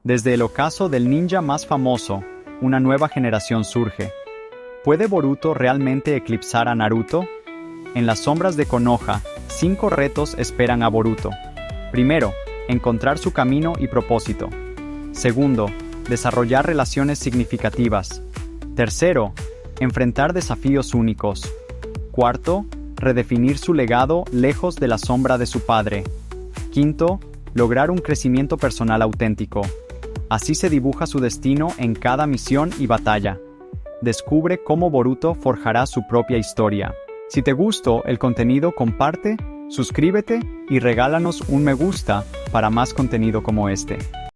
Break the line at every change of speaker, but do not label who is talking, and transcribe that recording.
Desde el ocaso del ninja más famoso, una nueva generación surge. ¿Puede Boruto realmente eclipsar a Naruto? En las sombras de Konoha, 5 retos esperan a Boruto. Primero, encontrar su camino y propósito. Segundo, desarrollar relaciones significativas. Tercero, enfrentar desafíos únicos. Cuarto, redefinir su legado lejos de la sombra de su padre. Quinto, lograr un crecimiento personal auténtico. Así se dibuja su destino en cada misión y batalla. Descubre cómo Boruto forjará su propia historia. Si te gustó el contenido, comparte, suscríbete y regálanos un me gusta para más contenido como este.